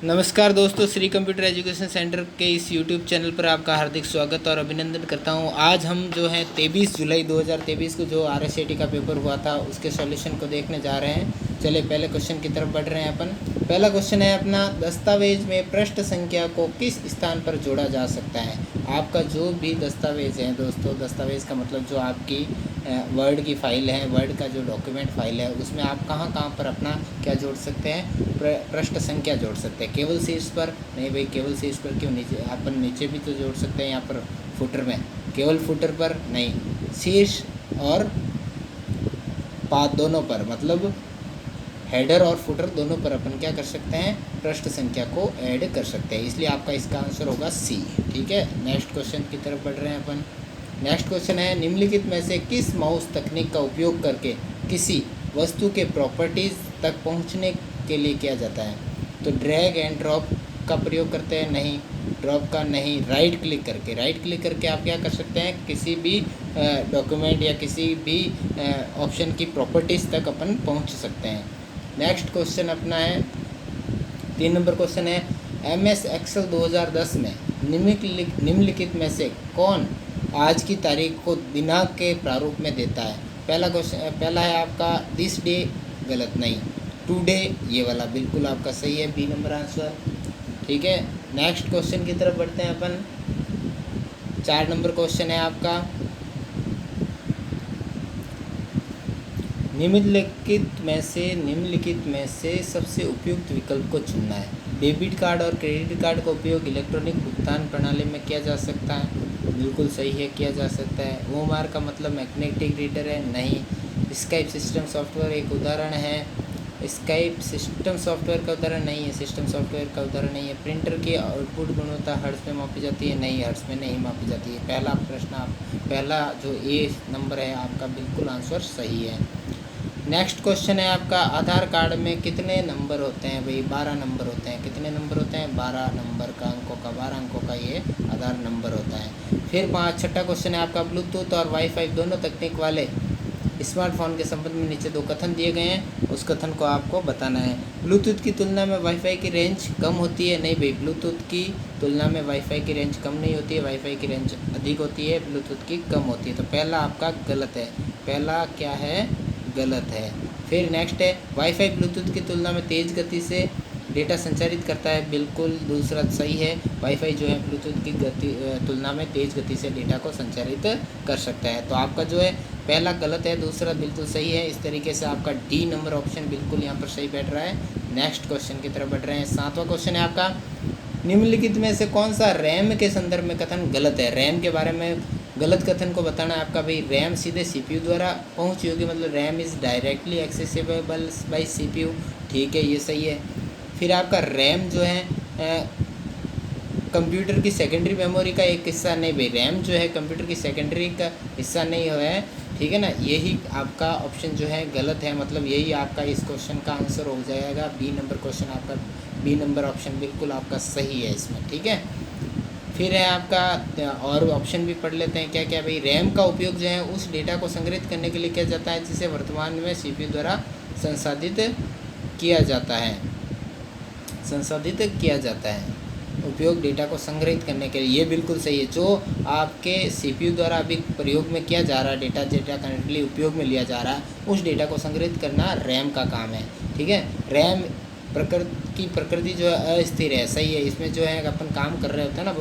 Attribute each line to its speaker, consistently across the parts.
Speaker 1: नमस्कार दोस्तों, Shri computer education centre के इस यूट्यूब चैनल पर आपका हार्दिक स्वागत और अभिनंदन करता हूं। आज हम जो है 23 जुलाई 2023 को जो RSAT का पेपर हुआ था उसके सॉल्यूशन को देखने जा रहे हैं। चलिए पहले क्वेश्चन की तरफ बढ़ रहे हैं अपन। पहला क्वेश्चन है अपना, दस्तावेज में पृष्ठ संख्या को किस स्थान पर जोड़ा जा सकता है। आपका जो भी दस्तावेज है दोस्तों, दस्तावेज का मतलब जो आपकी वर्ड की फ़ाइल है, वर्ड का जो डॉक्यूमेंट फ़ाइल है, उसमें आप कहाँ कहाँ पर अपना क्या जोड़ सकते हैं, पृष्ठ संख्या जोड़ सकते हैं। केवल शीर्ष पर नहीं भाई, केवल शीर्ष पर क्यों, नीचे अपन नीचे भी तो जोड़ सकते हैं। यहाँ पर फुटर में केवल फुटर पर नहीं, शीर्ष और पाद दोनों पर, मतलब हेडर और फुटर दोनों पर अपन क्या कर सकते हैं, पृष्ठ संख्या को ऐड कर सकते हैं। इसलिए आपका इसका आंसर होगा सी। ठीक है, नेक्स्ट क्वेश्चन की तरफ बढ़ रहे हैं अपन। नेक्स्ट क्वेश्चन है, निम्नलिखित में से किस माउस तकनीक का उपयोग करके किसी वस्तु के प्रॉपर्टीज़ तक पहुंचने के लिए किया जाता है। तो ड्रैग एंड ड्रॉप का प्रयोग करते हैं, नहीं। ड्रॉप का नहीं, राइट क्लिक करके आप क्या कर सकते हैं, किसी भी डॉक्यूमेंट या किसी भी ऑप्शन की प्रॉपर्टीज़ तक अपन पहुंच सकते हैं। नेक्स्ट क्वेश्चन अपना है 3 नंबर क्वेश्चन है, MS एक्सेल 2010 में निम्नलिखित में से कौन आज की तारीख को दिनांक के प्रारूप में देता है। पहला है आपका दिस डे, गलत नहीं। टुडे ये वाला बिल्कुल आपका सही है, बी नंबर आंसर। ठीक है, नेक्स्ट क्वेश्चन की तरफ बढ़ते हैं अपन। 4 नंबर क्वेश्चन है आपका, निम्नलिखित में से सबसे उपयुक्त विकल्प को चुनना है। डेबिट कार्ड और क्रेडिट कार्ड का उपयोग इलेक्ट्रॉनिक भुगतान प्रणाली में किया जा सकता है, बिल्कुल सही है, किया जा सकता है। OMR का मतलब मैग्नेटिक रीडर है, नहीं। स्काइप सिस्टम सॉफ्टवेयर एक उदाहरण है, स्काइप सिस्टम सॉफ्टवेयर का उदाहरण नहीं है, सिस्टम सॉफ्टवेयर का उदाहरण नहीं है। प्रिंटर की आउटपुट गुणवत्ता हर्ट्ज में मापी जाती है, नहीं, हर्ट्ज में नहीं मापी जाती है। पहला प्रश्न पहला जो ए नंबर है आपका बिल्कुल आंसर सही है। नेक्स्ट क्वेश्चन है आपका, आधार कार्ड में कितने नंबर होते हैं भाई, 12 नंबर होते हैं। कितने नंबर होते हैं, 12 नंबर का, अंकों का, 12 अंकों का ये आधार नंबर होता है। फिर 6ठा क्वेश्चन है आपका, ब्लूटूथ और वाईफाई दोनों तकनीक वाले स्मार्टफोन के संबंध में नीचे 2 कथन दिए गए हैं, उस कथन को आपको बताना है। ब्लूटूथ की तुलना में वाईफाई की रेंज कम होती है, नहीं भाई, ब्लूटूथ की तुलना में वाईफाई की रेंज कम नहीं होती है, वाईफाई की रेंज अधिक होती है, ब्लूटूथ की कम होती है। तो पहला आपका गलत है, पहला क्या है, गलत है। फिर नेक्स्ट है, वाईफाई ब्लूटूथ की तुलना में तेज़ गति से डेटा संचारित करता है, बिल्कुल दूसरा सही है। वाईफाई जो है ब्लूटूथ की तुलना में तेज़ गति से डेटा को संचारित कर सकता है। तो आपका जो है पहला गलत है, दूसरा बिल्कुल सही है। इस तरीके से आपका डी नंबर ऑप्शन बिल्कुल यहाँ पर सही बैठ रहा है। नेक्स्ट क्वेश्चन की तरफ बढ़ रहे हैं। 7वां क्वेश्चन है आपका, निम्नलिखित में से कौन सा रैम के संदर्भ में कथन गलत है। रैम के बारे में गलत कथन को बताना है आपका भाई। रैम सीधे CPU द्वारा पहुंची होगी, मतलब RAM is directly accessible bye CPU। ठीक है, ये सही है। फिर आपका रैम जो है कंप्यूटर की सेकेंडरी मेमोरी का एक हिस्सा नहीं भाई, रैम जो है कंप्यूटर की सेकेंडरी का हिस्सा नहीं है, ठीक है ना। यही आपका ऑप्शन जो है गलत है, मतलब यही आपका इस क्वेश्चन का आंसर हो जाएगा। बी नंबर क्वेश्चन आपका, बी नंबर ऑप्शन बिल्कुल आपका सही है इसमें। ठीक है, फिर है आपका, और ऑप्शन भी पढ़ लेते हैं क्या क्या भाई। रैम का उपयोग जो है उस डेटा को संग्रहित करने के लिए किया जाता है जिसे वर्तमान में CPU द्वारा संसाधित किया जाता है, संसाधित किया जाता है। उपयोग डेटा को संग्रहित करने के लिए, ये बिल्कुल सही है। जो आपके CPU द्वारा अभी प्रयोग में किया जा रहा है, डेटा करंटली उपयोग में लिया जा रहा है, उस डेटा को संग्रहित करना रैम का काम है। ठीक है, रैम प्रकृति जो है अस्थिर है, सही है। इसमें जो है अपन काम कर रहे होते हैं ना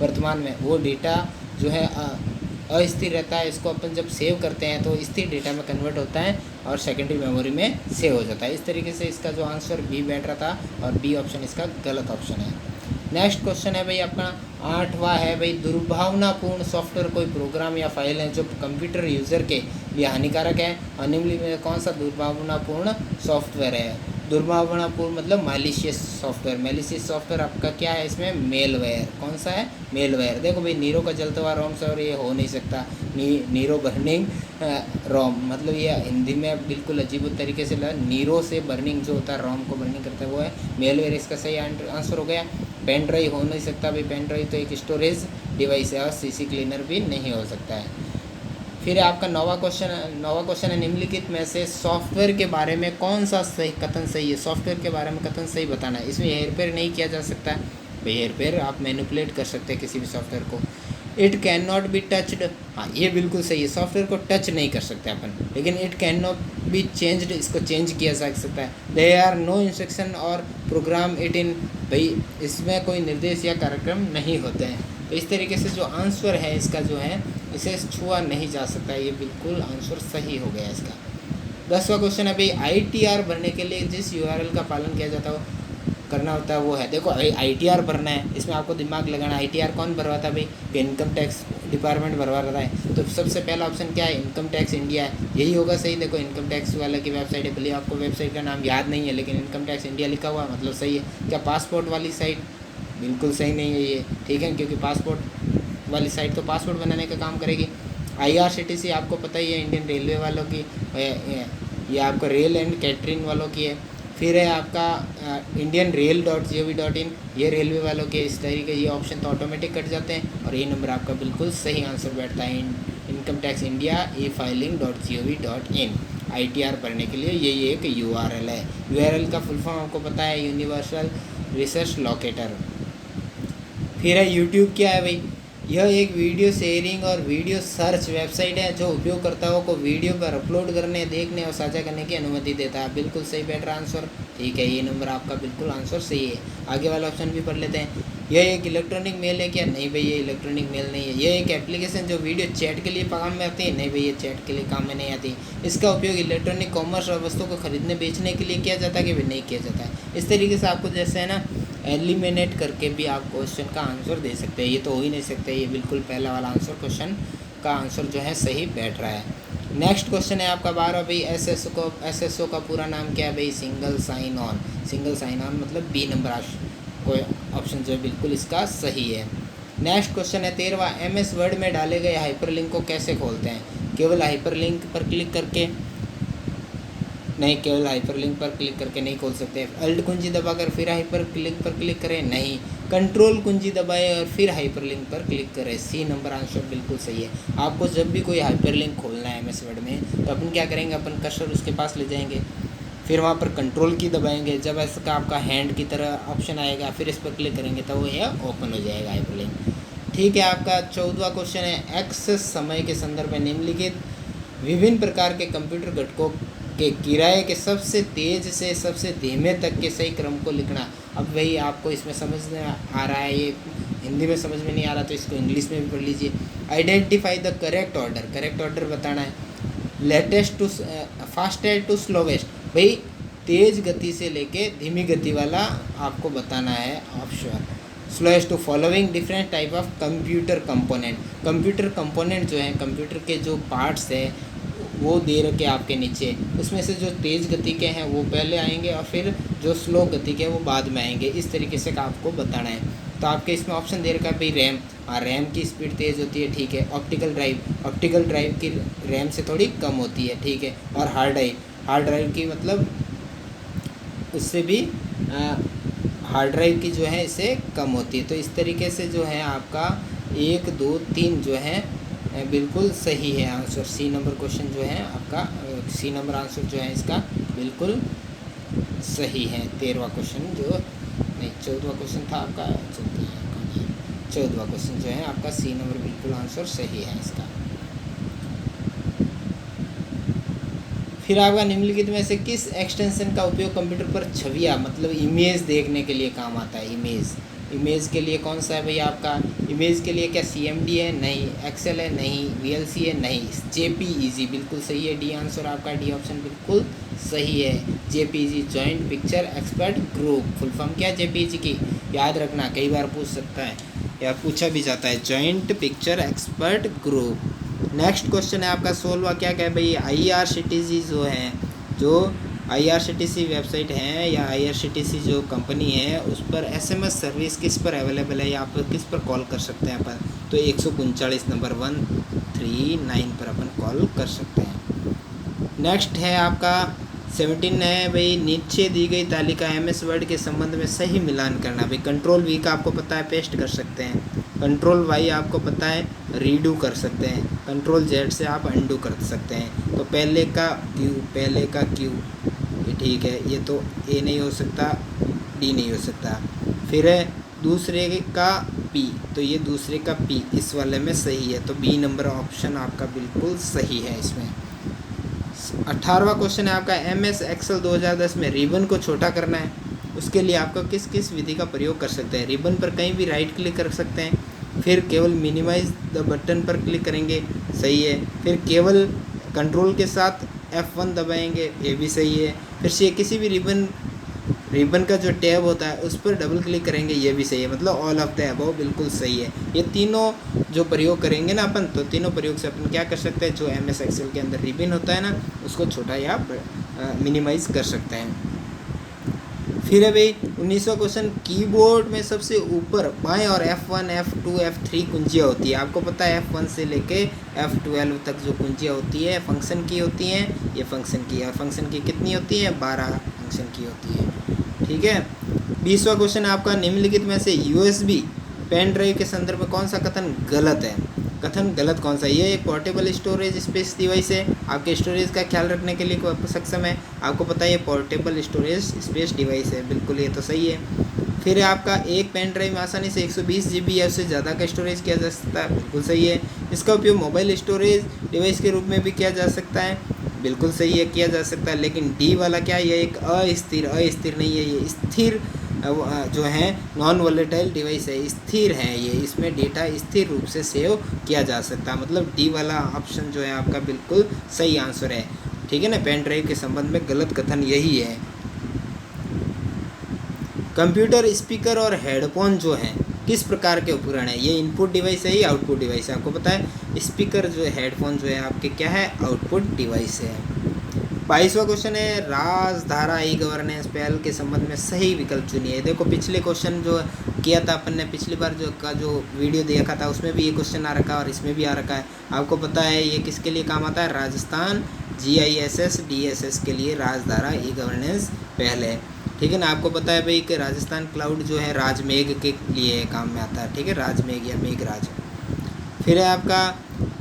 Speaker 1: वर्तमान में, वो डेटा जो है अस्थिर रहता है। इसको अपन जब सेव करते हैं तो स्थिर डेटा में कन्वर्ट होता है और सेकेंडरी मेमोरी में सेव हो जाता है। इस तरीके से इसका जो आंसर बी बैठ रहा था, और बी ऑप्शन इसका गलत ऑप्शन है। नेक्स्ट क्वेश्चन है भाई अपना 8वां है भाई, दुर्भावनापूर्ण सॉफ्टवेयर कोई प्रोग्राम या फाइल है जो कंप्यूटर यूज़र के लिए हानिकारक है, और निम्नलिखित में कौन सा दुर्भावनापूर्ण सॉफ्टवेयर है। दुर्भावनापूर्ण मतलब मैलिशियस सॉफ्टवेयर। मैलिशियस सॉफ्टवेयर आपका क्या है इसमें, मेलवेयर। कौन सा है, मेलवेयर। देखो भाई, नीरो का जलता हुआ रोम से, और ये हो नहीं सकता, नीरो बर्निंग रोम, मतलब ये हिंदी में बिल्कुल अजीब तरीके से नीरो से बर्निंग जो होता है, रोम को बर्निंग करता है, वो है मेलवेयर। इसका सही आंसर हो गया। पेन ड्राइव हो नहीं सकता भाई, पेन ड्राइव तो एक स्टोरेज डिवाइस है, और CC क्लीनर भी नहीं हो सकता है। फिर आपका नौवा क्वेश्चन है, निम्नलिखित में से सॉफ्टवेयर के बारे में कौन सा सही कथन सही है। सॉफ्टवेयर के बारे में कथन सही बताना है। इसमें हेरफेर नहीं किया जा सकता है भाई, हेरफेर आप मैनिपुलेट कर सकते हैं किसी भी सॉफ्टवेयर को। It can not be touched, हाँ ये बिल्कुल सही है, सॉफ्टवेयर को टच नहीं कर सकते अपन, लेकिन it can not be changed, इसको चेंज किया जा सकता है। दे आर नो इंस्ट्रक्शन और प्रोग्राम इट इन, भाई इसमें कोई निर्देश या कार्यक्रम नहीं होते हैं। तो इस तरीके से जो आंसर है इसका जो है इसे छुआ नहीं जा सकता है, ये बिल्कुल आंसर सही हो गया इसका। 10वां क्वेश्चन है भाई, ITR भरने के लिए जिस URL का पालन किया जाता है करना होता है वो है, देखो ITR भरना है, इसमें आपको दिमाग लगाना है। ITR कौन भरवाता है भाई, इनकम टैक्स डिपार्टमेंट भरवा रहा है। तो सबसे पहला ऑप्शन क्या है, इनकम टैक्स इंडिया है, यही होगा सही। देखो इनकम टैक्स वाला की वेबसाइट है, भले आपको वेबसाइट का नाम याद नहीं है लेकिन इनकम टैक्स इंडिया लिखा हुआ मतलब सही है। क्या पासपोर्ट वाली साइट, बिल्कुल सही नहीं है ये, ठीक है, क्योंकि पासपोर्ट वाली साइट तो पासपोर्ट बनाने का काम करेगी। IRCTC आपको पता ही है, इंडियन रेलवे वालों की, ये आपका रेल एंड कैटरिंग वालों की है। फिर है आपका indianrail.gov.in, ये रेलवे वालों के। इस तरीके ये ऑप्शन तो ऑटोमेटिक कट जाते हैं और ये नंबर आपका बिल्कुल सही आंसर बैठता है। Income tax India e-filing.gov.in, ITR भरने के लिए ये एक URL है। URL का फुल फॉर्म आपको पता है, यूनिवर्सल रिसर्च लोकेटर। फिर है यूट्यूब, क्या है भाई, यह एक वीडियो शेयरिंग और वीडियो सर्च वेबसाइट है जो उपयोगकर्ताओं को वीडियो पर अपलोड करने, देखने और साझा करने की अनुमति देता है। बिल्कुल सही बैठ रहा आंसर, ठीक है, ये नंबर आपका बिल्कुल आंसर सही है। आगे वाला ऑप्शन भी पढ़ लेते हैं। यह एक इलेक्ट्रॉनिक मेल है क्या, नहीं भाई ये इलेक्ट्रॉनिक मेल नहीं है। यह एक एप्लीकेशन जो वीडियो चैट के लिए काम में आती है, नहीं भाई ये चैट के लिए काम में नहीं आती। इसका उपयोग इलेक्ट्रॉनिक कॉमर्स और वस्तुओं को खरीदने बेचने के लिए किया जाता है कि भाई नहीं किया जाता है। इस तरीके से आपको जैसे है ना एलिमिनेट करके भी आप क्वेश्चन का आंसर दे सकते हैं। ये तो हो ही नहीं सकते, ये बिल्कुल पहला वाला आंसर क्वेश्चन का आंसर जो है सही बैठ रहा है। नेक्स्ट क्वेश्चन है आपका 12 भाई, SSO का पूरा नाम क्या है भाई, single sign on. Single sign on मतलब B नंबर कोई ऑप्शन जो है बिल्कुल इसका सही है। नेक्स्ट क्वेश्चन है 13वां, MS वर्ड में डाले गए हाइपरलिंक को कैसे खोलते हैं। केवल हाइपरलिंक पर क्लिक करके नहीं, केवल हाइपरलिंक पर क्लिक करके नहीं खोल सकते। अल्ट कुंजी दबाकर फिर हाइपरलिंक पर क्लिक करें, नहीं, कंट्रोल कुंजी दबाएं और फिर हाइपरलिंक पर क्लिक करें। C नंबर आंसर बिल्कुल सही है। आपको जब भी कोई हाइपरलिंक खोलना है MS वर्ड में तो अपन क्या करेंगे, अपन कर्सर उसके पास ले जाएंगे, फिर वहाँ पर कंट्रोल की दबाएंगे। जब ऐसा आपका हैंड की तरह ऑप्शन आएगा फिर इस पर क्लिक करेंगे तो वो यह ओपन हो जाएगा हाइपरलिंक, ठीक है। आपका 14वां क्वेश्चन है, एक्सेस समय के संदर्भ में निम्नलिखित विभिन्न प्रकार के कंप्यूटर घटकों के किराए के सबसे तेज़ से सबसे धीमे तक के सही क्रम को लिखना। अब भाई आपको इसमें समझ में आ रहा है, ये हिंदी में समझ में नहीं आ रहा तो इसको इंग्लिश में भी पढ़ लीजिए। Identify the correct order, correct order बताना है। Latest to fastest to slowest, भाई तेज़ गति से लेके धीमी गति वाला आपको बताना है option. Slowest to following different type of computer component, computer component जो है कंप्यूटर के जो पार्ट्स हैं वो दे रखे आपके नीचे, उसमें से जो तेज़ गति के हैं वो पहले आएंगे और फिर जो स्लो गति के हैं वो बाद में आएंगे। इस तरीके से आपको बताना है। तो आपके इसमें ऑप्शन दे रखा है भाई रैम, हाँ रैम की स्पीड तेज़ होती है, ठीक है। ऑप्टिकल ड्राइव की रैम से थोड़ी कम होती है, ठीक है। और हार्ड ड्राइव की मतलब उससे भी हार्ड ड्राइव की जो है इससे कम होती है। तो इस तरीके से जो है आपका 1 2 3 जो है बिल्कुल सही है आंसर। C नंबर क्वेश्चन जो है आपका C नंबर आंसर जो है इसका बिल्कुल सही है। 13वां क्वेश्चन जो नहीं 14वां क्वेश्चन था आपका, 14वां क्वेश्चन जो है आपका C नंबर बिल्कुल आंसर सही है इसका। फिर आपका निम्नलिखित में से किस एक्सटेंशन का उपयोग कंप्यूटर पर छवियाँ मतलब इमेज देखने के लिए काम आता है। इमेज के लिए कौन सा है भैया आपका, इमेज के लिए क्या CMD है, नहीं। एक्सेल है, नहीं। VLC है, नहीं। JPEG बिल्कुल सही है। D आंसर आपका, D ऑप्शन बिल्कुल सही है। JPEG joint picture expert group, full form क्या है JPEG की, याद रखना कई बार पूछ सकता है या पूछा भी जाता है, joint picture expert group. Next question है आपका 16वां, क्या है भाई, IRCTC जो है, जो IRCTC वेबसाइट है या IRCTC जो कंपनी है उस पर SMS सर्विस किस पर अवेलेबल है या आप किस पर कॉल कर सकते हैं अपन, तो 139 नंबर 139 पर अपन कॉल कर सकते हैं। नेक्स्ट है आपका 17 है भाई, नीचे दी गई तालिका MS वर्ड के संबंध में सही मिलान करना। भाई कंट्रोल V का आपको पता है पेस्ट कर सकते हैं, कंट्रोल वाई आपको पता है रीडू कर सकते हैं, कंट्रोल जेड से आप अंडू कर सकते हैं। तो पहले का क्यू ये ठीक है, ये तो ए नहीं हो सकता, डी नहीं हो सकता। फिर है दूसरे का पी, तो ये दूसरे का पी इस वाले में सही है, तो बी नंबर ऑप्शन आपका बिल्कुल सही है इसमें। 18वां क्वेश्चन है आपका MS एक्सेल 2010 में रिबन को छोटा करना है, उसके लिए आपको किस किस विधि का प्रयोग कर सकते हैं। रिबन पर कहीं भी राइट क्लिक कर सकते हैं, फिर केवल मिनिमाइज द बटन पर क्लिक करेंगे, सही है। फिर केवल कंट्रोल के साथ F1 दबाएंगे, ये भी सही है। फिर से किसी भी रिबन का जो टैब होता है उस पर डबल क्लिक करेंगे, ये भी सही है। मतलब ऑल ऑफ द अबव बिल्कुल सही है। ये तीनों जो प्रयोग करेंगे ना अपन, तो तीनों प्रयोग से अपन क्या कर सकते हैं, जो MS एक्सेल के अंदर रिबन होता है ना, उसको छोटा या मिनिमाइज कर सकते हैं। फिर है भाई 19वां क्वेश्चन, कीबोर्ड में सबसे ऊपर बाएं और F1, F2, F3 कुंजियाँ होती है। आपको पता है F1 से लेके F12 तक जो कुंजियाँ होती है फंक्शन की होती हैं, ये फंक्शन की है, और फंक्शन की कितनी होती है, 12 फंक्शन की होती है, ठीक है। 20वां क्वेश्चन आपका, निम्नलिखित में से USB पेन ड्राइव के संदर्भ में कौन सा कथन गलत है। कथन गलत कौन सा, ये एक पोर्टेबल स्टोरेज स्पेस डिवाइस है, आपके स्टोरेज का ख्याल रखने के लिए सक्षम है। आपको पता है ये पोर्टेबल स्टोरेज स्पेस डिवाइस है, बिल्कुल ये तो सही है। फिर है आपका, एक पेन ड्राइव में आसानी से 120 GB या उससे ज़्यादा का स्टोरेज किया जा सकता है, बिल्कुल सही है। इसका उपयोग मोबाइल स्टोरेज डिवाइस के रूप में भी किया जा सकता है, बिल्कुल सही है, किया जा सकता है। लेकिन डी वाला क्या है, ये एक अस्थिर नहीं है, ये स्थिर जो है नॉन वोलेटाइल डिवाइस है, स्थिर है ये, इसमें डेटा स्थिर रूप से सेव किया जा सकता है। मतलब डी वाला ऑप्शन जो है आपका बिल्कुल सही आंसर है, ठीक है ना। पेन ड्राइव के संबंध में गलत कथन यही है। कंप्यूटर स्पीकर और हेडफोन जो है किस प्रकार के उपकरण है, ये इनपुट डिवाइस है या आउटपुट डिवाइस है। आपको पता है स्पीकर जो है, हेडफोन जो है आपके क्या है, आउटपुट डिवाइस है। 22वां क्वेश्चन है, राजधारा ई गवर्नेंस पहल के संबंध में सही विकल्प चुनिए। देखो पिछले क्वेश्चन जो किया था अपन ने, पिछली बार जो वीडियो देखा था उसमें भी ये क्वेश्चन आ रखा है और इसमें भी आ रखा है। आपको पता है ये किसके लिए काम आता है, राजस्थान GIS DSS के लिए राजधारा ई गवर्नेंस पहल है, ठीक है ना। आपको पता है भाई कि राजस्थान क्लाउड जो है राजमेघ के लिए काम में आता है, ठीक है, राजमेघ या मेघराज। फिर है आपका,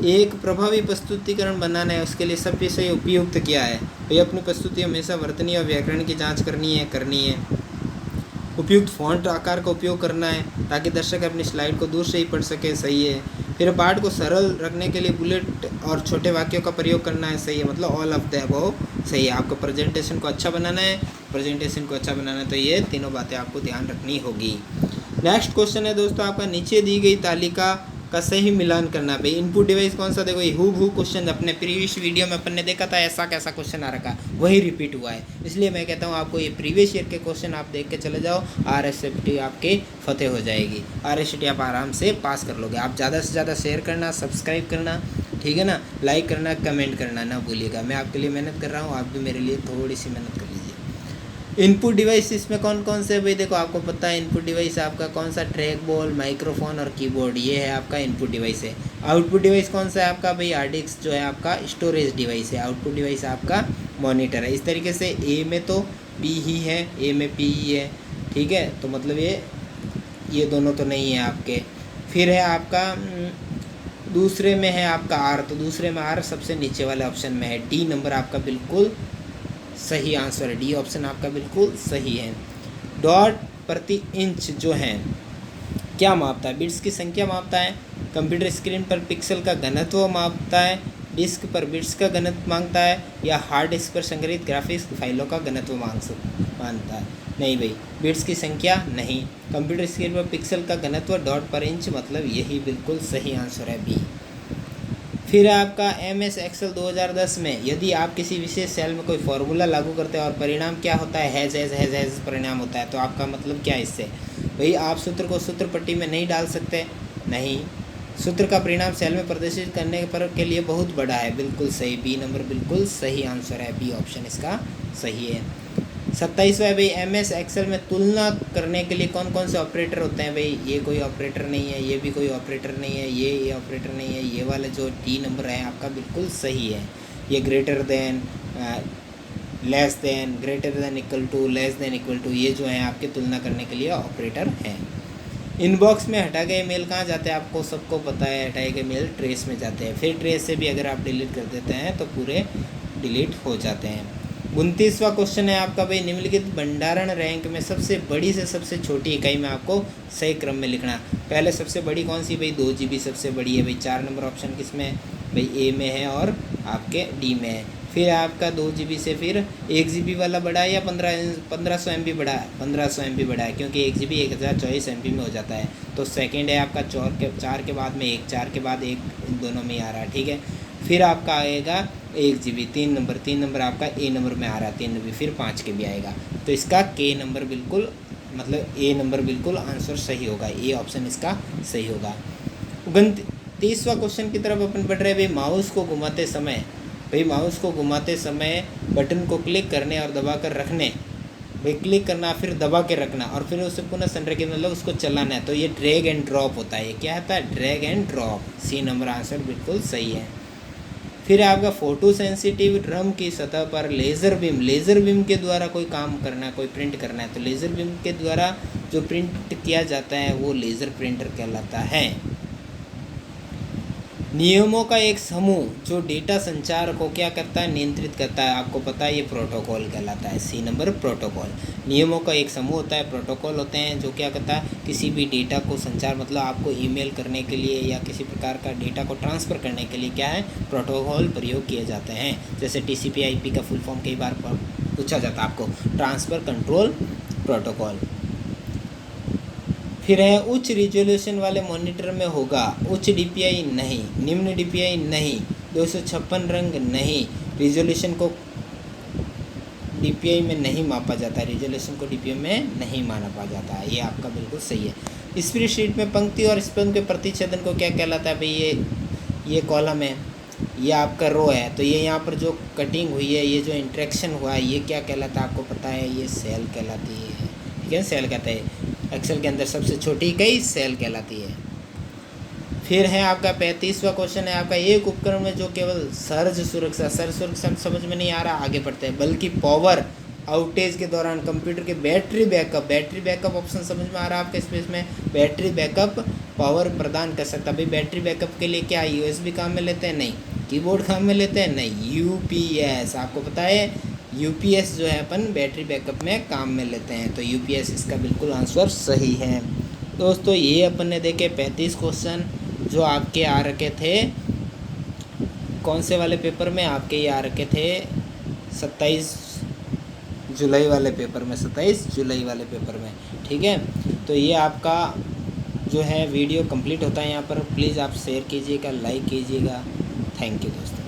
Speaker 1: एक प्रभावी प्रस्तुतिकरण बनाना है, उसके लिए सबसे सही उपयुक्त क्या है। भाई अपनी प्रस्तुति हमेशा वर्तनी और व्याकरण की जांच करनी है। उपयुक्त फॉन्ट आकार का उपयोग करना है ताकि दर्शक अपनी स्लाइड को दूर से ही पढ़ सके, सही है। फिर पाठ को सरल रखने के लिए बुलेट और छोटे वाक्यों का प्रयोग करना है, सही है। मतलब ऑल ऑफ द अबव सही है। आपको प्रेजेंटेशन को अच्छा बनाना है, तो ये तीनों बातें आपको ध्यान रखनी होगी। नेक्स्ट क्वेश्चन है दोस्तों आपका, नीचे दी गई तालिका का सही मिलान करना। भाई इनपुट डिवाइस कौन सा, देखो ये हू क्वेश्चन अपने प्रीवियस वीडियो में अपन ने देखा था, ऐसा कैसा क्वेश्चन आ रखा वही रिपीट हुआ है, इसलिए मैं कहता हूँ आपको ये प्रीवियस ईयर के क्वेश्चन आप देख के चले जाओ, RSCT आपके फतेह हो जाएगी, RSCT आप आराम से पास कर लोगे। आप ज़्यादा से ज़्यादा शेयर करना, सब्सक्राइब करना, ठीक है ना, लाइक करना, कमेंट करना ना भूलिएगा। मैं आपके लिए मेहनत कर रहा हूँ, आप भी मेरे लिए थोड़ी सी मेहनत कर लीजिए। इनपुट डिवाइस इसमें कौन कौन से, भाई देखो आपको पता है इनपुट डिवाइस आपका कौन सा, ट्रैक बॉल, माइक्रोफोन और कीबोर्ड, ये है आपका इनपुट डिवाइस है। आउटपुट डिवाइस कौन सा है आपका, भाई हार्ड जो है आपका स्टोरेज डिवाइस है। आउटपुट डिवाइस आपका मॉनिटर है। इस तरीके से ए में तो P ही है, ए में P ही है, ठीक है। तो मतलब ये दोनों तो नहीं है आपके। फिर है आपका दूसरे में है आपका R, तो दूसरे में R सबसे नीचे वाले ऑप्शन में है। डी नंबर आपका बिल्कुल सही आंसर है, डी ऑप्शन आपका बिल्कुल सही है। डॉट प्रति इंच जो है क्या मापता है, बिट्स की संख्या मापता है। कंप्यूटर स्क्रीन पर पिक्सल का घनत्व मापता है। डिस्क पर बिट्स का घनत्व मांगता है, या हार्ड डिस्क पर संग्रहित ग्राफिक्स फाइलों का घनत्व मानता है। नहीं भाई, बिट्स की संख्या नहीं, कंप्यूटर स्क्रीन पर पिक्सल का घनत्व डॉट पर इंच, मतलब यही बिल्कुल सही आंसर है, बी। फिर आपका MS एक्सेल 2010 में यदि आप किसी विशेष सेल में कोई फॉर्मूला लागू करते हैं और परिणाम क्या होता है, हैज़ परिणाम होता है, तो आपका मतलब क्या है इससे। भाई आप सूत्र को सूत्र पट्टी में नहीं डाल सकते, नहीं, सूत्र का परिणाम सेल में प्रदर्शित करने पर के लिए बहुत बड़ा है, बिल्कुल सही, बी नंबर बिल्कुल सही आंसर है, बी ऑप्शन इसका सही है। 27वां है भाई, MS एक्सेल में तुलना करने के लिए कौन कौन से ऑपरेटर होते हैं। भाई ये कोई ऑपरेटर नहीं है, ये भी कोई ऑपरेटर नहीं है, ये ऑपरेटर नहीं है, ये वाला जो डी नंबर है आपका बिल्कुल सही है। ये greater than, less than, greater than equal to, less than equal to, ये जो है आपके तुलना करने के लिए ऑपरेटर हैं। इनबॉक्स में हटा गए मेल कहाँ जाते हैं, आपको सबको पता है, हटाए गए मेल ट्रेस में जाते हैं। फिर ट्रेस से भी अगर आप डिलीट कर देते हैं तो पूरे डिलीट हो जाते हैं। 29वां क्वेश्चन है आपका भाई, निम्नलिखित भंडारण रैंक में सबसे बड़ी से सबसे छोटी इकाई में आपको सही क्रम में लिखना। पहले सबसे बड़ी कौन सी भाई, 2 GB सबसे बड़ी है भाई। 4 नंबर ऑप्शन किस में भाई, ए में है और आपके डी में है। फिर आपका 2 GB से फिर 1 GB वाला बड़ा है या 1500 MB बड़ा है, 1500 MB बड़ा है, क्योंकि 1 GB 1024 MB में हो जाता है। तो सेकंड है आपका 4 के बाद में 1, 4 के बाद 1, इन दोनों में ही आ रहा है, ठीक है। फिर आपका आएगा 1 GB, 3 नंबर आपका ए नंबर में आ रहा है, 3 GB, फिर 5 के भी आएगा। तो इसका के नंबर बिल्कुल, मतलब ए नंबर बिल्कुल आंसर सही होगा, ए ऑप्शन इसका सही होगा। 29वां क्वेश्चन की तरफ अपन बढ़ रहे हैं भाई। माउस को घुमाते समय बटन को क्लिक करने और दबा कर रखने, भाई क्लिक करना फिर दबा के रखना और फिर उसे पुनः संरेखित, मतलब उसको चलाना है, तो ये ड्रैग एंड ड्रॉप होता है। ये क्या होता है, drag and drop. C number answer बिल्कुल सही है। फिर आपका फोटो सेंसिटिव ड्रम की सतह पर लेज़र बीम के द्वारा कोई काम करना है, कोई प्रिंट करना है, तो लेज़र बीम के द्वारा जो प्रिंट किया जाता है वो लेज़र प्रिंटर कहलाता है। नियमों का एक समूह जो डेटा संचार को क्या करता है, नियंत्रित करता है, आपको पता है ये प्रोटोकॉल कहलाता है। C number protocol. नियमों का एक समूह होता है, प्रोटोकॉल होते हैं जो क्या करता है, किसी भी डेटा को संचार, मतलब आपको ईमेल करने के लिए या किसी प्रकार का डेटा को ट्रांसफ़र करने के लिए क्या है, प्रोटोकॉल प्रयोग किए जाते हैं। जैसे TCP/IP का फुल फॉर्म कई बार पूछा जाता है आपको, ट्रांसफ़र कंट्रोल प्रोटोकॉल। फिर है उच्च रिजोल्यूशन वाले मॉनिटर में होगा उच्च DPI नहीं, निम्न DPI नहीं, 256 रंग नहीं, रिजोल्यूशन को DPI में नहीं मापा जाता है, रिजोल्यूशन को DPI में नहीं मापा जाता है, ये आपका बिल्कुल सही है। स्प्रेडशीट में पंक्ति और स्तंभ के प्रतिच्छेदन को क्या कहलाता है भाई, ये कॉलम है, ये आपका रो है, तो ये यहाँ पर जो कटिंग हुई है, ये जो इंटरेक्शन हुआ है, ये क्या कहलाता है आपको पता है, ये सेल कहलाती है, ठीक है, सेल कहते हैं। एक्सेल के अंदर सबसे छोटी इकाई सेल कहलाती है। फिर है आपका 35वां क्वेश्चन है आपका, एक उपकरण में जो केवल सर्ज सुरक्षा समझ में नहीं आ रहा, आगे बढ़ते हैं, बल्कि पावर आउटेज के दौरान कंप्यूटर के बैटरी बैकअप ऑप्शन समझ में आ रहा है आपके स्पेस में, बैटरी बैकअप पावर प्रदान कर सकता है। भाई बैटरी बैकअप के लिए क्या USB काम में लेते हैं, नहीं। कीबोर्ड काम में लेते हैं, नहीं। UPS, आपको पता है UPS जो है अपन बैटरी बैकअप में काम में लेते हैं, तो UPS इसका बिल्कुल आंसर सही है। दोस्तों ये अपन ने देखे 35 क्वेश्चन जो आपके आ रखे थे, कौन से वाले पेपर में, आपके ये आ रखे थे 27 जुलाई वाले पेपर में, 27 जुलाई वाले पेपर में, ठीक है। तो ये आपका जो है वीडियो कंप्लीट होता है यहाँ पर। प्लीज़ आप शेयर कीजिएगा, लाइक कीजिएगा। थैंक यू दोस्तों।